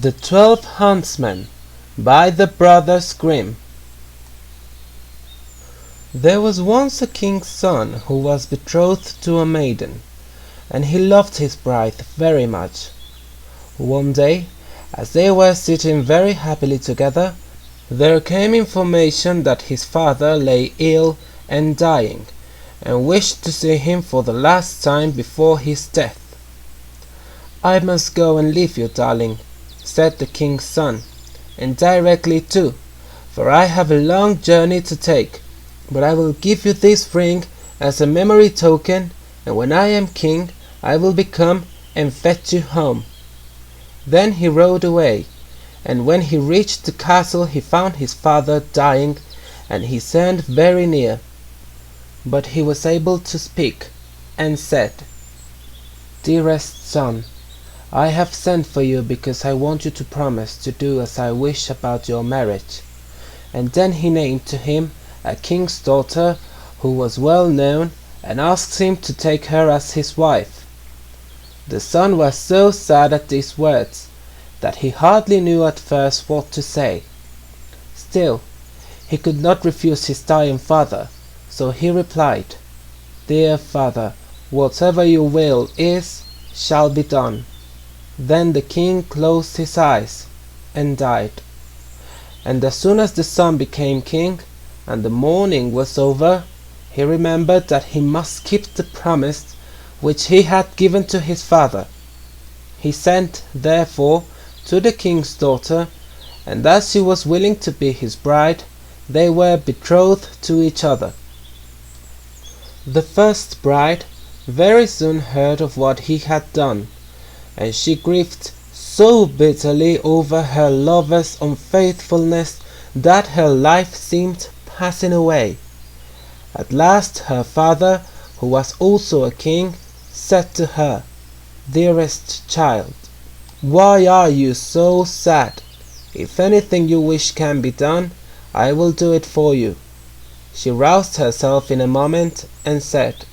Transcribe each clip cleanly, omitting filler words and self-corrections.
The 12 Huntsmen by the brothers Grimm. There was once a king's son who was betrothed to a maiden, and he loved his bride very much. One day, as they were sitting very happily together, there came information that his father lay ill and dying, and wished to see him for the last time before his death. "I must go and leave you, darling," said the king's son, "and directly too, for I have a long journey to take, but I will give you this ring as a memory token, and when I am king I will become and fetch you home." Then he rode away, and when he reached the castle he found his father dying, and he sent very near. But he was able to speak, and said, "Dearest son, I have sent for you because I want you to promise to do as I wish about your marriage." And then he named to him a king's daughter who was well known, and asked him to take her as his wife. The son was so sad at these words that he hardly knew at first what to say. Still, he could not refuse his dying father, so he replied, "Dear father, whatever your will is, shall be done." Then the king closed his eyes and died. And as soon as the son became king, and the mourning was over, he remembered that he must keep the promise which he had given to his father. He sent, therefore, to the king's daughter, and as she was willing to be his bride, they were betrothed to each other. The first bride very soon heard of what he had done, and she grieved so bitterly over her lover's unfaithfulness that her life seemed passing away. At last her father, who was also a king, said to her, "Dearest child, why are you so sad? If anything you wish can be done, I will do it for you." She roused herself in a moment and said,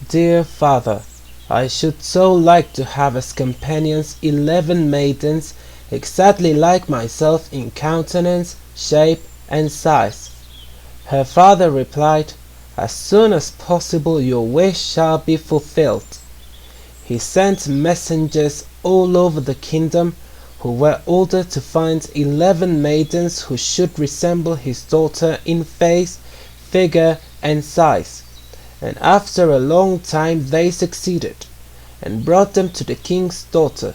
"Dear father, I should so like to have as companions 11 maidens exactly like myself in countenance, shape, and size." Her father replied, "As soon as possible your wish shall be fulfilled." He sent messengers all over the kingdom, who were ordered to find 11 maidens who should resemble his daughter in face, figure, and size. And after a long time they succeeded, and brought them to the king's daughter.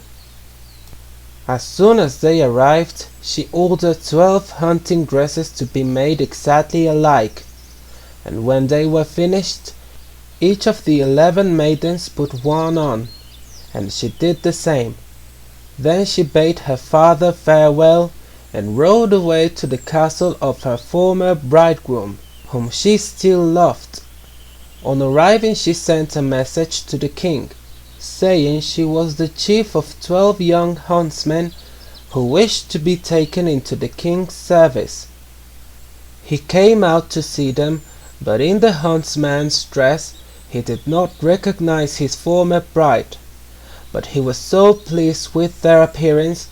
As soon as they arrived, she ordered 12 hunting dresses to be made exactly alike, and when they were finished, each of the 11 maidens put one on, and she did the same. Then she bade her father farewell, and rode away to the castle of her former bridegroom, whom she still loved. On arriving she sent a message to the king, saying she was the chief of 12 young huntsmen who wished to be taken into the king's service. He came out to see them, but in the huntsman's dress he did not recognize his former bride. But he was so pleased with their appearance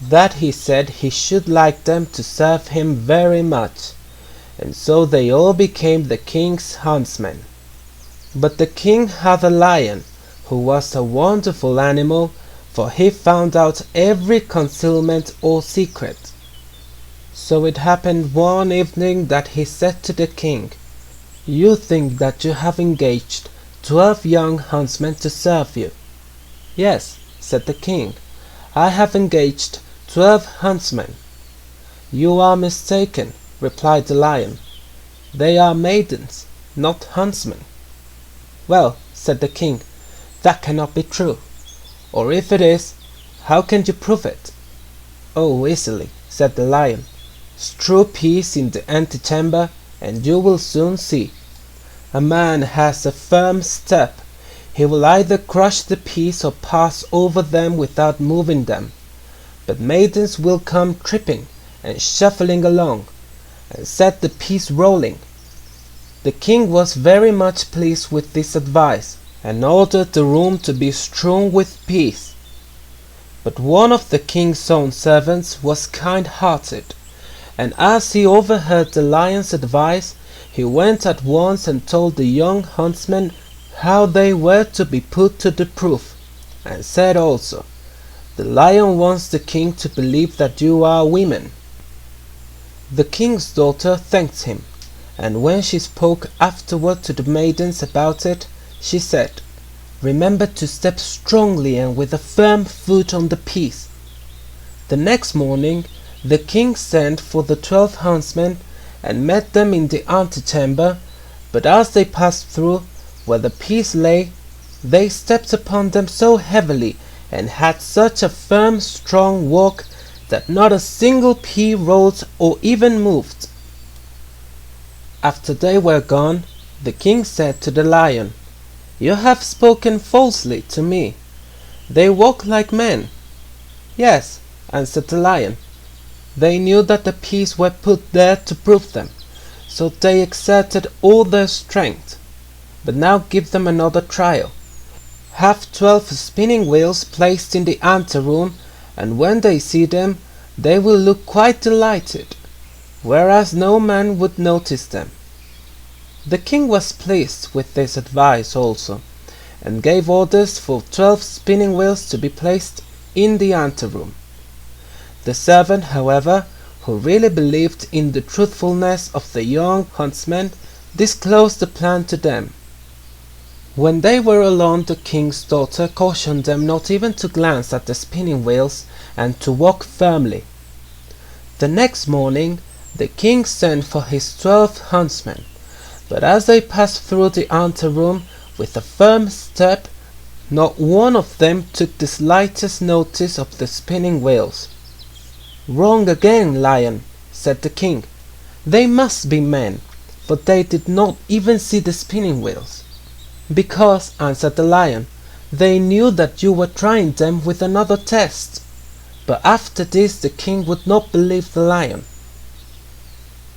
that he said he should like them to serve him very much, and so they all became the king's huntsmen. But the king had a lion, who was a wonderful animal, for he found out every concealment or secret. So it happened one evening that he said to the king, "You think that you have engaged 12 young huntsmen to serve you?" "Yes," said the king, "I have engaged 12 huntsmen." "You are mistaken," replied the lion. "They are maidens, not huntsmen." "Well," said the king, "that cannot be true. Or if it is, how can you prove it?" "Oh, easily," said the lion. "Strew peas in the antechamber, and you will soon see. A man has a firm step. He will either crush the peas or pass over them without moving them. But maidens will come tripping and shuffling along, and set the peas rolling." The king was very much pleased with this advice, and ordered the room to be strewn with peas. But one of the king's own servants was kind-hearted, and as he overheard the lion's advice, he went at once and told the young huntsmen how they were to be put to the proof, and said also, "The lion wants the king to believe that you are women." The king's daughter thanked him, and when she spoke afterward to the maidens about it, she said, "Remember to step strongly and with a firm foot on the piece." The next morning the king sent for the 12 huntsmen and met them in the antechamber, but as they passed through where the piece lay, they stepped upon them so heavily and had such a firm, strong walk that not a single pea rolled or even moved. After they were gone, the king said to the lion, "You have spoken falsely to me. They walk like men." "Yes," answered the lion. "They knew that the peas were put there to prove them, so they exerted all their strength. But now give them another trial. Have 12 spinning wheels placed in the anteroom, and when they see them, they will look quite delighted, whereas no man would notice them." The king was pleased with this advice also, and gave orders for 12 spinning wheels to be placed in the anteroom. The servant, however, who really believed in the truthfulness of the young huntsman, disclosed the plan to them. When they were alone, the king's daughter cautioned them not even to glance at the spinning wheels and to walk firmly. The next morning the king sent for his 12 huntsmen, but as they passed through the anteroom with a firm step, not one of them took the slightest notice of the spinning wheels. "Wrong again, lion," said the king. "They must be men, for they did not even see the spinning wheels." "Because," answered the lion, "they knew that you were trying them with another test." But after this the king would not believe the lion.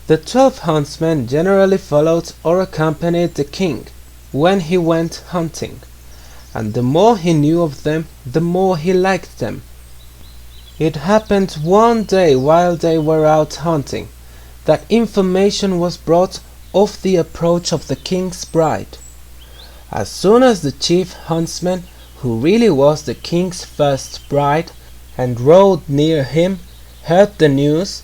The 12 huntsmen generally followed or accompanied the king when he went hunting, and the more he knew of them, the more he liked them. It happened one day while they were out hunting, that information was brought of the approach of the king's bride. As soon as the chief huntsman, who really was the king's first bride, and rode near him, heard the news,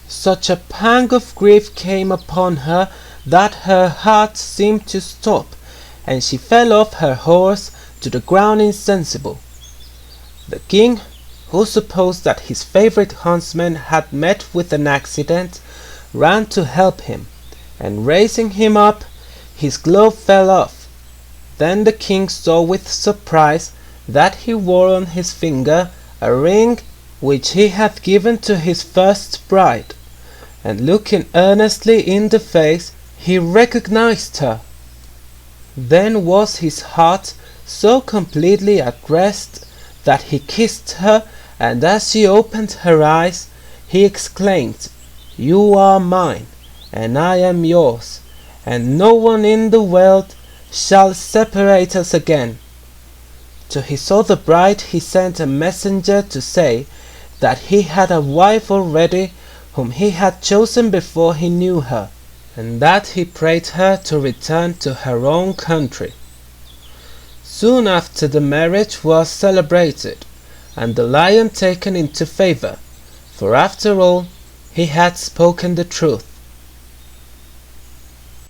such a pang of grief came upon her that her heart seemed to stop, and she fell off her horse to the ground insensible. The king, who supposed that his favorite huntsman had met with an accident, ran to help him, and raising him up, his glove fell off. Then the king saw with surprise that he wore on his finger a ring which he had given to his first bride, and looking earnestly in the face, he recognized her. Then was his heart so completely at rest that he kissed her, and as she opened her eyes, he exclaimed, "You are mine, and I am yours, and no one in the world shall separate us again." To his other bride he sent a messenger to say that he had a wife already whom he had chosen before he knew her, and that he prayed her to return to her own country. Soon after the marriage was celebrated, and the lion taken into favor, for after all he had spoken the truth.